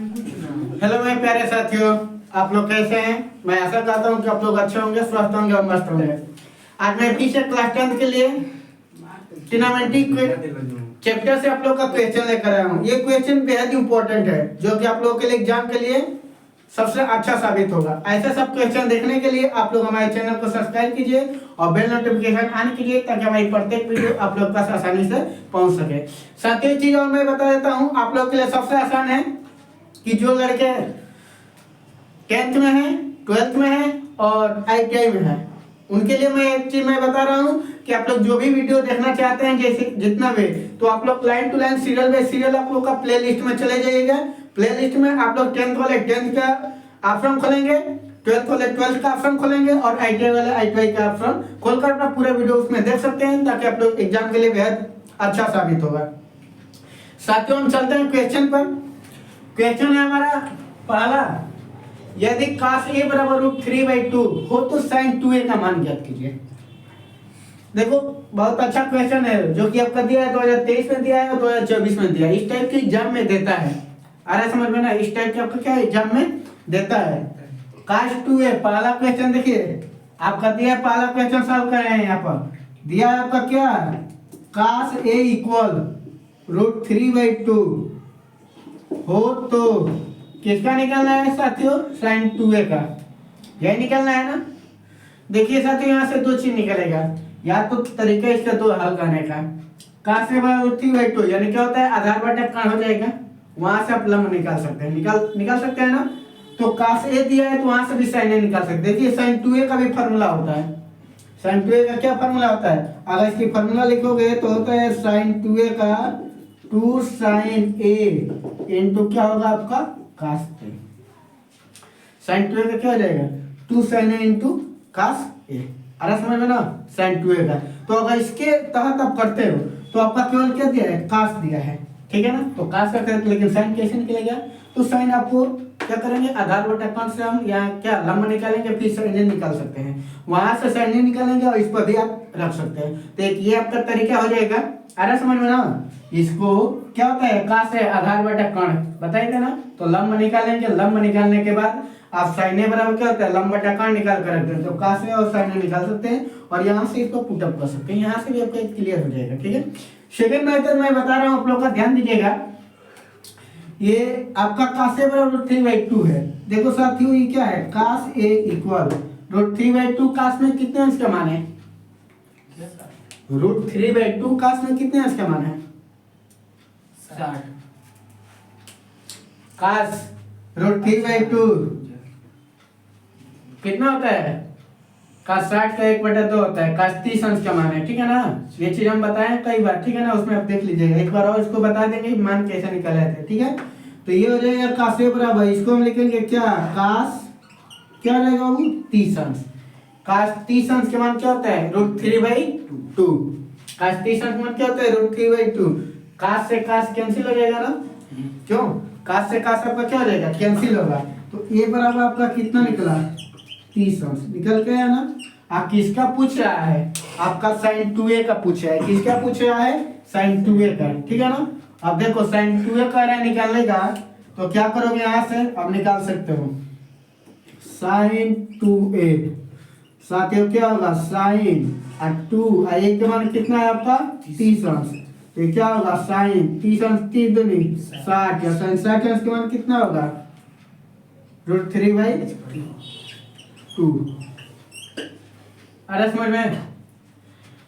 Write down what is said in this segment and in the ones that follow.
Hello मेरे प्यारे साथियों, आप लोग कैसे हैं? मैं आशा करता हूं कि आप लोग अच्छे होंगे, स्वस्थ होंगे और मस्त होंगे। आज मैं फिर से क्लास 10 के लिए ट्रिग्नोमेट्री चैप्टर से आप लोग का क्वेश्चन लेकर आया हूं। ये क्वेश्चन बेहद इंपॉर्टेंट है, जो कि आप लोगों के लिए एग्जाम के लिए सबसे अच्छा साबित होगा। ऐसे सब क्वेश्चन देखने के लिए आप लोग हमारे चैनल को सब्सक्राइब कीजिए और बेल नोटिफिकेशन ऑन कीजिए, ताकि हमारी प्रत्येक वीडियो आप लोग पास आसानी से पहुंच सके। साथ ही चीज और मैं बता देता हूं, आप लोग के लिए सबसे आसान है कि जो लड़के 10th में हैं, 12th में हैं और ITI में हैं, उनके लिए मैं एक चीज मैं बता रहा हूं कि आप लोग जो भी वीडियो देखना चाहते हैं, जैसे जितना भी, तो आप लोग line to line, serial by serial आप लोग का प्लेलिस्ट में चले जाइएगा। प्लेलिस्ट में आप लोग 10th वाले 10th का ऑप्शन खोलेंगे, 12th वाले 12th का ऑप्शन खोलेंगे और ITI वाले ITI का ऑप्शन खोलकर अपना पूरा वीडियो उसमें देख सकते हैं, ताकि आप लोग एग्जाम के लिए बेहद अच्छा साबित होगा। साथियों, हम चलते हैं क्वेश्चन पर। क्वेश्चन है हमारा पहला, यदि cos a बराबर √3/2 हो तो sin 2a का मान ज्ञात कीजिए। देखो, बहुत अच्छा क्वेश्चन है, जो कि आपका दिया है 2023 में दिया है और 2024 में दिया है। इस टाइप के एग्जाम में देता है, आ रहा है समझ में ना? इस टाइप के आपका क्या एग्जाम में देता है। cos 2a पहला क्वेश्चन देखिए, आपका दिया है, पहला क्वेश्चन सॉल्व कर रहे हैं। यहाँ पर दिया है आपका क्या, cos a = √3/2 हो तो किसका निकालना है साथियों? sin 2a का। यही निकालना है ना? देखिए साथियों, यहाँ से दो चीज निकलेगा, या तो तरीका इसका दो हल करने का। cos a = √3/2 यानी क्या होता है, आधार बटा कण हो जाएगा, वहां से आप लंब निकाल सकते हैं, निकाल सकते हैं ना? तो cos a दिया है तो वहां से भी sin a निकाल सकते हैं। देखिए sin 2a का भी फॉर्मूला होता है। sin 2a का क्या फॉर्मूला होता है? अगर इसकी फॉर्मूला लिखोगे तो होता है sin 2a का 2 sin a इंटू क्या होगा आपका cos a। sin 2a का क्या हो जाएगा? 2 sin a into cos a। अरे समझ में ना? sin 2a का। तो अगर इसके तहत आप करते हो तो आपका केवल क्या दिया है? cos दिया है, ठीक है ना? तो cos का करें, लेकिन sin कैसे निकलेगा? तो sin आपको क्या करेंगे, आधार बटा कण से हम यहाँ क्या लंब निकालेंगे, फिर sin a निकाल सकते हैं, वहां से sin a निकालेंगे और इस पर भी आप रख सकते हैं। तो एक ये आपका तरीका हो जाएगा। अरे समझ में ना? इसको क्या होता है, cos है आधार बटा कण बताए थे ना? तो लंब निकालेंगे, लंब निकालने के बाद आप sin a बराबर क्या होता है, लंब बटा कण निकाल कर रखते हैं, तो cos a और sin a निकाल सकते हैं और यहाँ से इसको पुट अप कर सकते हैं। यहाँ से भी आपका क्लियर हो जाएगा, ठीक है? सेकंड मेथड मैं बता रहा हूँ, आप लोग का ध्यान दीजिएगा। ये आपका cos a बराबर √3/2 है। देखो साथियों, ये क्या है, cos a = √3/2। cos में कितने अंश का मान है? √3/2 cos में कितने अंश का मान है? 60। cos √3/2 कितना होता है? cos 60 का 1/2 होता है। cos 30 अंश का मान है, ठीक है ना? ये चीज हम बताएं कई बार, ठीक है ना? उसमें आप देख लीजिएगा, एक बार और इसको बता देंगे मान कैसे निकाले थे, ठीक है? तो ये हो जाएगा cos a बराबर, इसको हम लिखेंगे क्या, cos क्या रहेगा वो, 30 अंश। cos 30 अंश के मान क्या होता है? √3/2। cos 30 अंश मान क्या होता है? √3/2। cos से cos कैंसिल हो जाएगा ना? क्यों? cos से cos आपका क्या हो जाएगा, कैंसिल होगा। तो a बराबर आपका कितना निकला, 30 अंश निकल गया ना? आप किसका पूछ रहा है? आपका sin 2a का पूछ रहा है। किसका पूछ रहा है? sin 2a का, ठीक है ना? अब देखो sin 2a का रहा निकालने का, तो क्या करोगे, यहाँ से अब निकाल सकते हो sin 2a। साथियों क्या होगा, sin 2 a के मान कितना है आपका, 30 अंश। तो क्या होगा, sin 30 अंश 30 दूनी 60, या sin 60 अंश के मान कितना होगा, √3/2। अरे समझ में?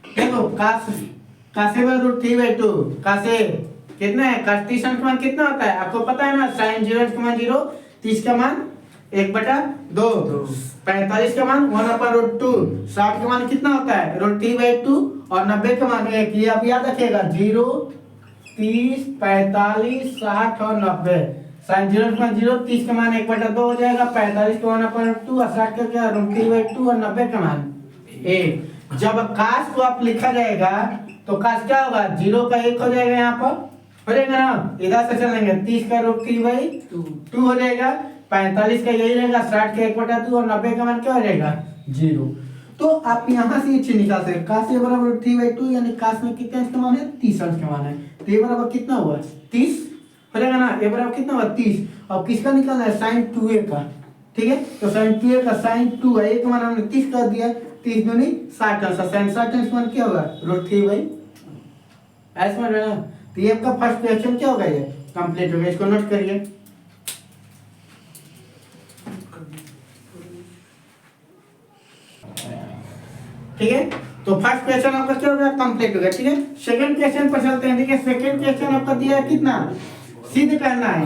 देखो cos a √3/2, cos a कितना है, cos 30 अंश का मान कितना होता है आपको पता है ना? sin 0 अंश का मान 0, 30 का मान 1/2, 45 का मान 1/√2, 60 का मान कितना होता है, √3/2 और 90 का मान 1। ये आप याद रखिएगा, 0, 30, 45, 60 और 90। sin 0 का मान 0, 30 का मान 1/2 हो जाएगा, 45 का मान 1/2 और 60 का क्या, √3/2 और 90 का मान 1। जब cos को आप लिखा जाएगा तो cos क्या होगा, 0 का 1 हो जाएगा, यहाँ पर हो जाएगा ना? इधर से चलेंगे, 30 का √3/2 हो जाएगा, 45 का यही रहेगा, 60 का 1/2 और 90 का मान क्या हो जाएगा, 0। तो आप यहाँ से ये चीज निकाल सकते हैं, cos a बराबर √3/2 यानी cos में कितने अंश का मान है, 30 अंश का मान है। तो ये बराबर कितना हुआ, 30 हो जाएगा ना। ए बराबर कितना हुआ 30, और किसका निकालना है sin 2a का, ठीक है। तो sin 2a का sin 2 है, a का मान हमने 30 कर दिया, 30 दूनी 60 आंसर, sin 60 का मान क्या होगा √3 भाई, ऐसे समझ में ना। तो ये आपका फर्स्ट क्वेश्चन क्या होगा, ये कंप्लीट हो गया, इसको नोट करिए। ठीक है, तो फर्स्ट क्वेश्चन आपका क्या हो गया कंप्लीट हो गया, ठीक है। सेकंड क्वेश्चन पर चलते हैं। देखिए सेकंड क्वेश्चन आपका दिया है कितना, सिद्ध करना है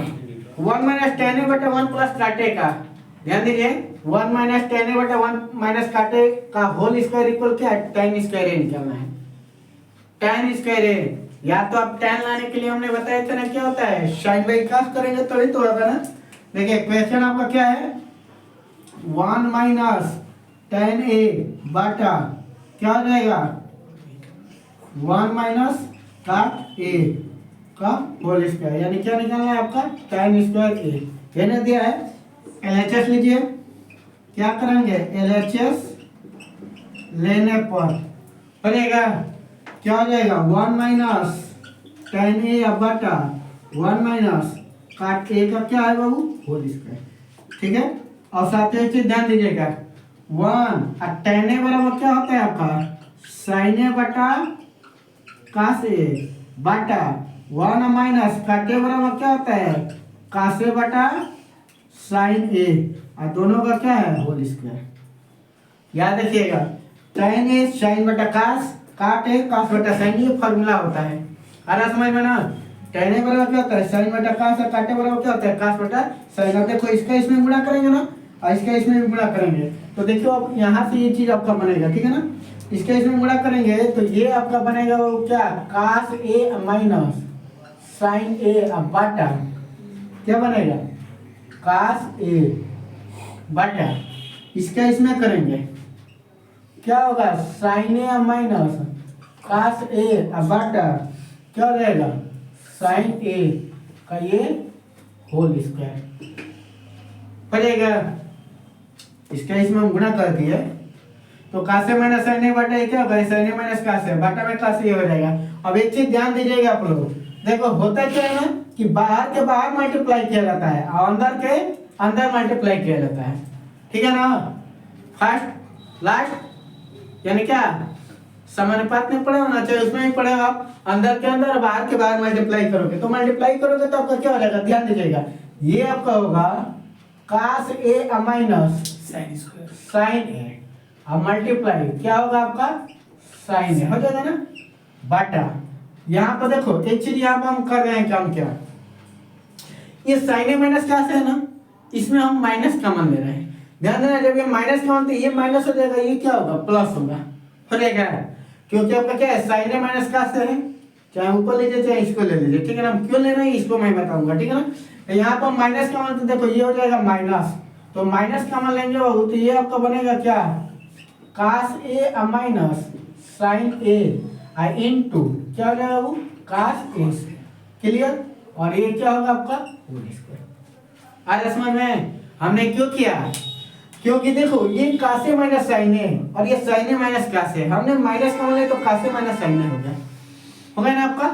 1 - tan a बटा 1 प्लस काटे का, ध्यान दीजिए 1 - tan a बटा 1 माइनस काटे का होल स्क्वायर इक्वल क्या है, tan स्क्वायर a निकालना है, tan स्क्वायर a। या तो आप tan लाने के लिए हमने बताया था ना क्या होता है, sin बाई cos करेंगे तो ही तो होगा ना। देखिए क्वेश्चन आपका क्या है, 1 - tan a बटा क्या हो जाएगा 1 - cot a का होल स्क्वायर, यानी क्या निकालना है आपका tan स्क्वायर a। ये ना दिया है, LHS लीजिए, क्या करेंगे LHS लेने पर बनेगा क्या हो जाएगा 1 - tan a बटा 1 - cot a का क्या है बाबू होल स्क्वायर, ठीक है। और साथ ही एक चीज ध्यान दीजिएगा 1 और tan a बराबर क्या होता है आपका sin a बटा cos a बटा 1 माइनस cot a बराबर क्या होता है cos a बटा sin a, और दोनों का क्या है होल स्क्वायर। याद रखिएगा tan a sin बटा cos, cot a cos बटा sin, ये फॉर्मूला होता है, आ रहा समझ में ना। tan a बराबर क्या होता है sin बटा cos, और cot a बराबर क्या होता है cos बटा sin। अब देखो इसका इसमें गुणा करेंगे ना, और इसका इसमें भी गुणा करेंगे, तो देखो अब यहाँ से ये चीज आपका बनेगा, ठीक है ना। इसका इसमें गुणा करेंगे तो ये आपका बनेगा वो क्या cos a minus sin a बटा क्या बनेगा cos a बटा, इसका इसमें करेंगे क्या होगा sin a minus cos a बटा क्या हो जाएगा sin a का ये होल स्क्वायर हो जाएगा। इसका इसमें हम गुणा कर दिए तो कासे माइनस sin a बटा क्या होगा sin a माइनस कासे बटा में कासे हो जाएगा। अब एक चीज ध्यान दीजिएगा आप लोग, देखो होता क्या है ना कि बाहर के बाहर मल्टीप्लाई किया जाता है और अंदर के अंदर मल्टीप्लाई किया जाता है, ठीक है ना। फर्स्ट लास्ट यानी क्या समानुपात में पढ़े होना चाहिए, उसमें ही पढ़े आप, अंदर के अंदर बाहर के बाहर मल्टीप्लाई करोगे, तो मल्टीप्लाई करोगे तो आपका क्या हो जाएगा, ध्यान दीजिएगा ये आपका होगा cos a minus sin a, अब मल्टीप्लाई क्या होगा आपका sin a हो जाएगा ना बटा। यहाँ पर देखो एक चीज यहाँ पर हम कर रहे हैं काम, क्या ये sin a माइनस क्या से है ना, इसमें हम माइनस कॉमन ले रहे हैं, ध्यान देना जब ये माइनस कॉमन तो ये माइनस हो जाएगा, ये क्या होगा प्लस होगा, हो जाएगा क्योंकि आपका क्या है sin a माइनस का से है, चाहे ऊपर लीजिए चाहे इसको ले लीजिए, ठीक है ना। हम क्यों ले रहे हैं इसको मैं बताऊंगा, ठीक है ना। तो यहाँ पर माइनस कॉमन तो देखो ये हो जाएगा माइनस, तो माइनस कॉमन लेंगे बाबू तो ये आपका बनेगा क्या cos a minus sin a into क्या हो जाएगा बाबू cos a, क्लियर। और ये क्या होगा आपका होल स्क्वायर। आज समझ में हमने क्यों किया, क्योंकि देखो ये cos a minus sin a और ये sin a minus cos a, हमने माइनस कॉमन ले तो cos a minus sin a हो गया ना आपका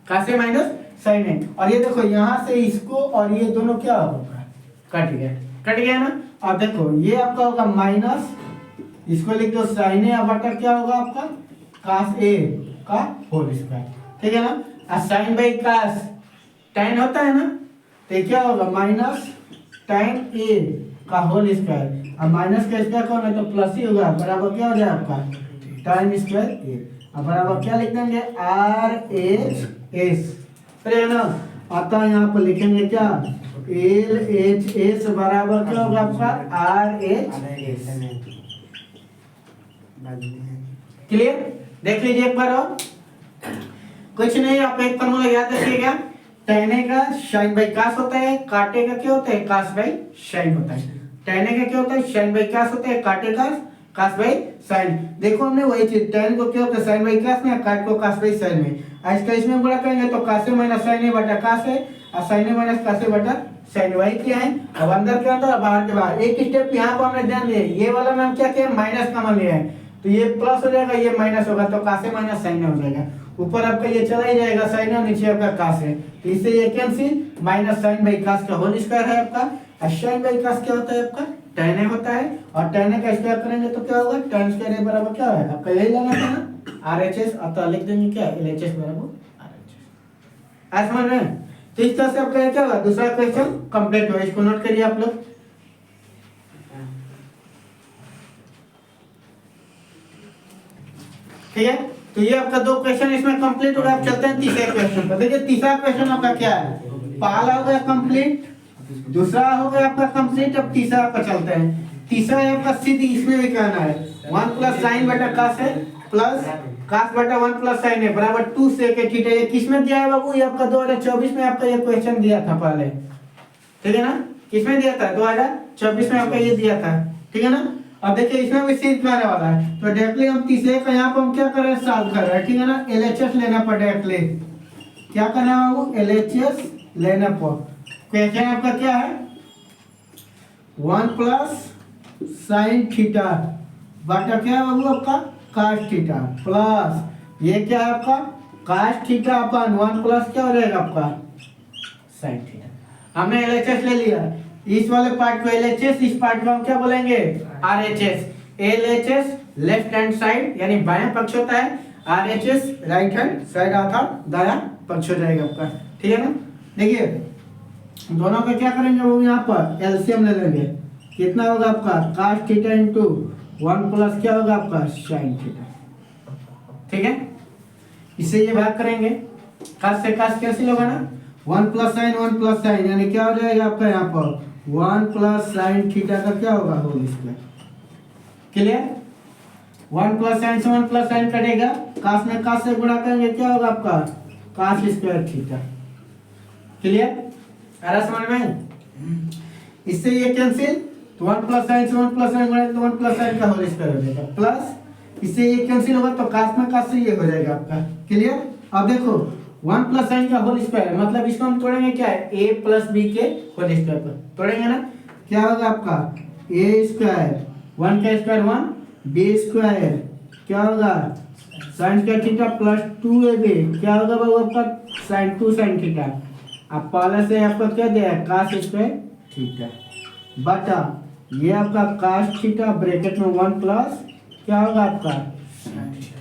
cos a minus sin a। और ये देखो यहाँ से इसको और ये दोनों क्या होगा कट गया ना। और देखो ये आपका होगा माइनस, इसको लिख दो sin a बटा क्या होगा आपका cos a का होल स्क्वायर, ठीक है ना। और sin बाई cos tan होता है ना, तो क्या होगा माइनस tan a का होल स्क्वायर, और माइनस का स्क्वायर कौन है तो प्लस ही होगा, बराबर क्या हो जाएगा आपका tan स्क्वायर a, और बराबर क्या लिख देंगे RHS, है ना। अतः यहाँ पर लिखेंगे क्या LHS बराबर क्या होगा आपका RHS, क्लियर। देख लीजिए एक बार और, कुछ नहीं आप एक फॉर्मूला याद रखिएगा, tan a का sin बाई cos होता है, काटे का क्या होता है cos बाई sin होता है, tan a का क्या होता है sin बाई cos होता है, काटे का cos बाई sin। देखो हमने वही चीज tan को क्या होता है sin बाई cos में, काट को cos बाई sin में, इसका इसमें गुणा करेंगे तो cos a minus sin a बटा cos a और sin a minus cos a बटा sin, वही किया है। अब अंदर के अंदर बाहर के बाहर एक स्टेप यहाँ पर हमने ध्यान दिया, ये वाला में हम क्या किया माइनस कॉमन लिया है तो ये प्लस हो जाएगा, ये माइनस होगा तो cos a minus sin a हो जाएगा। ऊपर आपका ये चला ही जाएगा साइन और नीचे आपका कास है, तो इससे ये कैंसिल, माइनस साइन बाई कास का होल स्क्वायर है आपका। और साइन बाई कास क्या होता है आपका, tan a होता है, और tan a का स्क्वायर करेंगे तो क्या होगा, tan स्क्वायर a बराबर क्या है आपका, यही लेना था ना RHS, अतः लिख देंगे क्या, LHS बराबर RHS। आज समझ रहे हैं? तो इस तरह से आपका क्या होगा, दूसरा क्वेश्चन कंप्लीट हुआ, इसको नोट करिए आप लोग। ठीक है, तो ये आपका 2 क्वेश्चन इसमें कंप्लीट हो गया। अब चलते हैं तीसरे क्वेश्चन पर। देखिए तीसरा क्वेश्चन आपका क्या है, पहला हो गया कंप्लीट, दूसरा हो गया आपका कंप्लीट, अब तीसरा पर चलते हैं। तीसरा है आपका सीधी, इसमें भी कहना है 1 प्लस साइन बटा कास है प्लस कास बटा 1 प्लस साइन है बराबर 2 सेक थीटा। ये किसमें दिया है बाबू, ये आपका 2024 में आपका ये क्वेश्चन दिया था पहले, ठीक है ना, किसमें दिया था, 2024 में आपका ये दिया था, ठीक है ना। अब देखिए इसमें भी सीध आने वाला है, तो डायरेक्टली हम तीसरे का यहाँ पर हम क्या कर रहे हैं, सॉल्व कर रहे हैं, ठीक है ना। LHS लेना पर डायरेक्टली क्या करना है बाबू, LHS लेना पर। क्वेश्चन आपका क्या है, 1 प्लस साइन थीटा बटा क्या है बाबू आपका, कास थीटा प्लस ये क्या है आपका, कास थीटा अपन 1 प्लस क्या हो जाएगा आपका, साइन थीटा। हमने LHS ले लिया, इस वाले पार्ट को LHS, इस पार्ट को हम क्या बोलेंगे, RHS। LHS left hand side यानी बायां पक्ष होता है, RHS राइट हैंड साइड अर्थात दायां पक्ष हो जाएगा आपका, ठीक है ना। देखिए दोनों का क्या करेंगे वो, यहाँ पर एलसीएम ले लेंगे, कितना होगा आपका, कास थीटा इंटू 1 प्लस क्या होगा आपका, साइन थीटा, ठीक है। इससे ये भाग करेंगे, कास से कास कैंसिल होगा ना, 1 प्लस साइन यानी क्या हो जाएगा आपका यहाँ पर 1 प्लस साइन थीटा का क्या होगा, whole square. Clear, 1 plus sine से 1 प्लस साइन कटेगा, कास में कास से गुणा करेंगे क्या होगा आपका, कास स्क्वायर थीटा। क्लियर, आ रहा समझ में। इससे ये कैंसिल, तो 1 प्लस साइन से 1 प्लस साइन गुणा तो 1 प्लस साइन का होल स्क्वायर हो जाएगा, प्लस इससे ये कैंसिल होगा तो कास में कास से ये हो जाएगा आपका। क्लियर, अब देखो 1 प्लस साइन का होल स्क्वायर मतलब इसको हम तोड़ेंगे क्या है, a प्लस b के होल स्क्वायर पर तोड़ेंगे ना, क्या होगा आपका a स्क्वायर 1 का स्क्वायर 1, b स्क्वायर क्या होगा sign square theta plus 2ab क्या होगा बाबू आपका साइन 2 साइन थीटा। अब पहले से आपका क्या दिया है, कास स्क्वायर थीटा बटा ये आपका कास थीटा ब्रैकेट में 1 प्लस क्या होगा आपका साइन थीटा।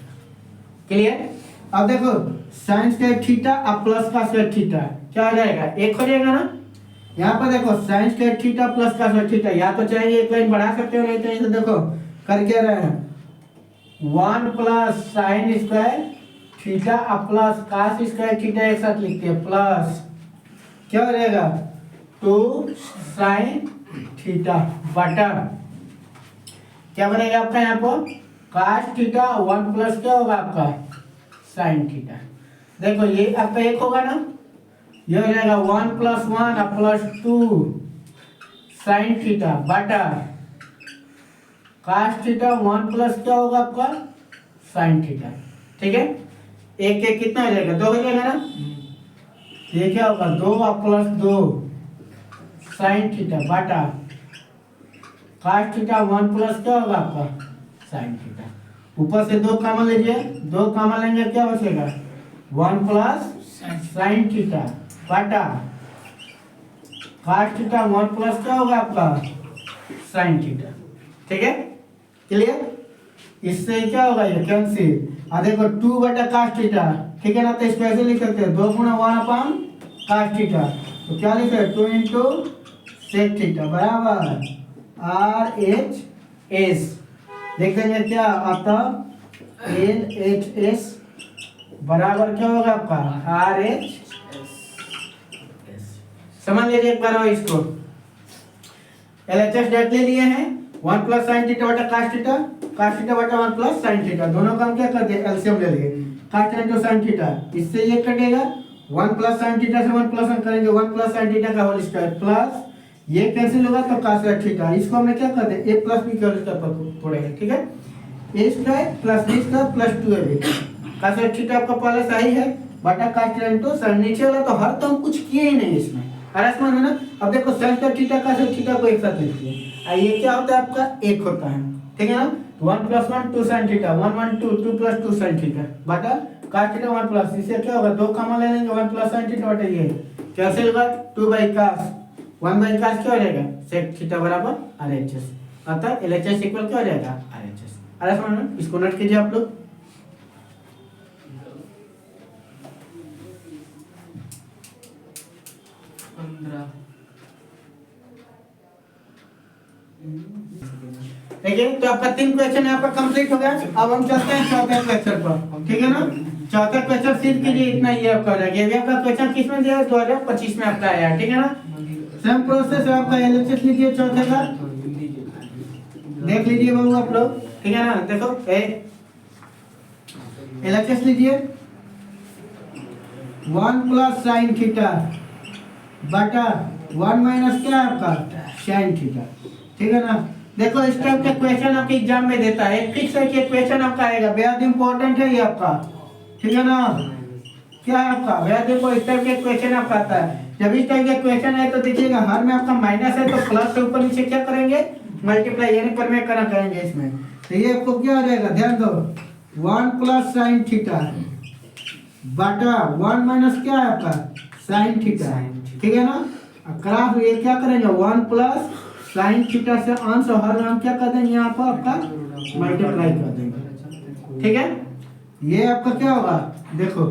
क्लियर, अब देखो साइन स्क्वायर थीटा अब प्लस का स्क्वायर थीटा क्या हो जाएगा, एक हो जाएगा ना। यहाँ पर देखो साइन स्क्वायर थीटा प्लस का स्क्वायर थीटा, या तो चाहे एक लाइन बढ़ा सकते हो, नहीं तो इसे देखो कर क्या रहे हैं, 1 प्लस साइन स्क्वायर थीटा अब प्लस कास स्क्वायर थीटा एक साथ लिखते हैं, प्लस क्या हो जाएगा 2 साइन थीटा बटा क्या बनेगा आपका यहाँ पर कास थीटा 1 प्लस क्या होगा आपका साइन थीटा। देखो ये आपका एक होगा ना, ये हो जाएगा 1 प्लस 1 अब प्लस 2 साइन थीटा बटा कास थीटा 1 प्लस क्या होगा आपका साइन थीटा, ठीक है। एक एक कितना हो जाएगा, 2 हो जाएगा ना, ये क्या होगा 2 अब प्लस 2 साइन थीटा बटा कास थीटा 1 प्लस क्या होगा आपका साइन थीटा। ऊपर से 2 कॉमन लीजिए, 2 कॉमन लेंगे क्या बचेगा 1 प्लस साइन थीटा बटा कास थीटा 1 प्लस क्या होगा आपका साइन थीटा, ठीक है। क्लियर, इससे क्या होगा ये कैंसिल, और देखो 2 बटा कास थीटा, ठीक है ना, तो इसको ऐसे लिख सकते हैं 2 गुणा 1 अपॉन कास थीटा, तो क्या लिख रहे हैं 2 इंटू सेक थीटा बराबर RHS, देख देंगे क्या आता LHS बराबर क्या होगा आपका RHS। समझ लीजिए एक बार इसको, LHS डेट ले लिए हैं 1 प्लस साइन थीटा बटा कास थीटा बटा 1 प्लस साइन थीटा, दोनों का हम क्या करते हैं एलसीएम ले लिए, cos theta into sine theta, इससे ये कटेगा 1 प्लस साइन थीटा से 1 प्लस करेंगे 1 प्लस साइन थीटा का होल स्क्वायर प्लस ये कैंसिल होगा तो कास थीटा, इसको हमने क्या करते हैं a प्लस b का होल स्क्वायर पर तोड़ेंगे, ठीक है। a square plus b square plus 2ab cos theta आपका पहले सही है बटा कास थीटा इंटू साइन, नीचे वाला तो हर तो हम कुछ किए ही नहीं इसमें, समझ में ना। अब देखो sine square theta cos theta को एक साथ लिखते हैं, ये क्या होता है आपका एक होता है, ठीक है ना। 1 plus 1 2 sign theta 1 1 2 2 plus 2 sine theta बटा cos थीटा 1 प्लस, इससे क्या होगा 2 कॉमन ले लेंगे 1 प्लस sin थीटा बटे ये कैंसिल होगा 2 बाई cos 1 बाई cos क्या हो जाएगा sec थीटा बराबर RHS, अतः LHS इक्वल क्या हो जाएगा RHS। अरे समझ में, इसको नोट कीजिए आप लोग। देखिए तो आपका 3 क्वेश्चन यहाँ पर कंप्लीट हो गया। अब हम चलते हैं चौथे क्वेश्चन पर, ठीक है ना। चौथा क्वेश्चन सीध कीजिए, इतना ही आपका हो जाएगा। ये भी आपका क्वेश्चन किस में दिया है 2025 में आपका आया है, ठीक है ना। सेम प्रोसेस है आपका, एलएचएस लीजिए चौथे का, देख लीजिए बाबू आप लोग, ठीक है ना। देखो एलएचएस लीजिए 1 प्लस साइन थीटा बटा 1 माइनस क्या है आपका साइन थीटा, ठीक है ना। देखो इस टाइप के क्वेश्चन आपके एग्जाम में देता है, फिक्स है कि क्वेश्चन आपका आएगा, बेहद इंपॉर्टेंट है ये आपका, ठीक है ना। क्या है आपका बेहद देखो इस टाइप के क्वेश्चन आपका आता है। जब इस टाइप के क्वेश्चन है तो देखिएगा हर में आपका माइनस है तो प्लस से ऊपर नीचे क्या करेंगे मल्टीप्लाई यानी पर में करना करेंगे इसमें। तो ये आपको क्या हो जाएगा ध्यान दो 1 प्लस साइन थीटा बटा 1 माइनस क्या है आपका साइन थीटा, ठीक है ना। क्रॉस ये क्या करेंगे 1 प्लस साइन थीटा से अंश और हर हम क्या कर देंगे यहाँ पर आपका मल्टीप्लाई कर देंगे, ठीक है। ये आपका क्या होगा देखो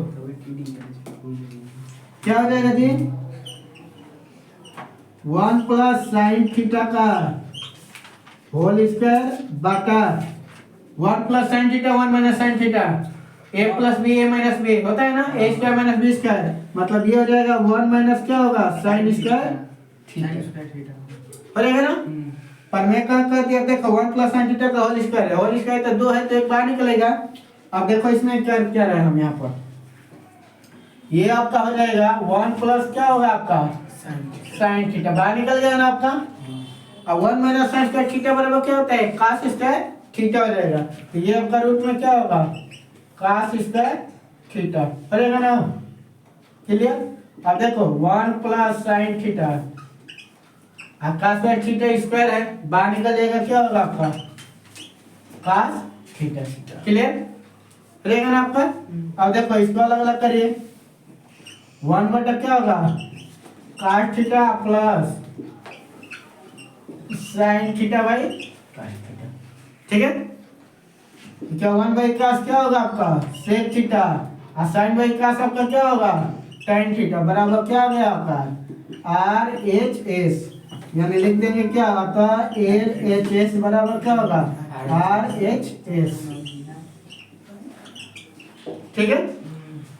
क्या हो जाएगा जी 1 प्लस साइन थीटा का होल स्क्वायर बटा 1 plus sine theta 1 minus sine theta a plus B A minus B होता है ना a square minus B square, मतलब ये हो जाएगा 1 माइनस क्या होगा साइन स्क्वायर थीटा हो जाएगा ना। पर मैं क्या कर दिया देखो 1 प्लस साइन थीटा का होल स्क्वायर है, होल स्क्वायर तो 2 है तो एक बाहर निकलेगा। अब देखो इसमें क्या क्या रहे हम यहाँ पर ये आपका हो जाएगा 1 प्लस क्या होगा आपका साइन थीटा बाहर निकल गया ना आपका। अब 1 माइनस साइन स्क्वायर थीटा बराबर क्या होता है cos स्क्वायर थीटा हो जाएगा। तो ये आपका रूट में क्या होगा cos स्क्वायर थीटा हो जाएगा ना, क्लियर। अब देखो 1 plus sine theta cos square theta square है बाहर निकल जाएगा क्या होगा आपका cos थीटा, क्लियर रहेगा ना आपका। अब देखो इसको अलग अलग करिए 1 बटा क्या होगा cos theta plus sine theta by cos theta, ठीक है। क्या 1 बाई cos क्या होगा आपका sec थीटा और sin बाई cos आपका क्या होगा tan थीटा बराबर क्या आ गया आपका RHS, यानी लिख देंगे क्या आता LHS बराबर क्या होगा RHS, ठीक है।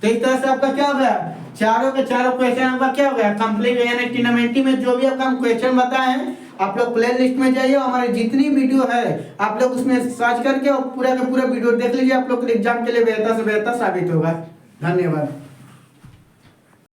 तो इस तरह से आपका क्या हो गया चारों के चारों क्वेश्चन आपका क्या हो गया कंप्लीट, यानी ट्रिग्नोमेट्री में जो भी आपका हम क्वेश्चन बताए हैं आप लोग प्ले लिस्ट में जाइए, हमारे जितनी वीडियो है आप लोग उसमें सर्च करके और पूरा का पूरा वीडियो देख लीजिए, आप लोग एग्जाम के लिए बेहतर से बेहतर साबित होगा। धन्यवाद।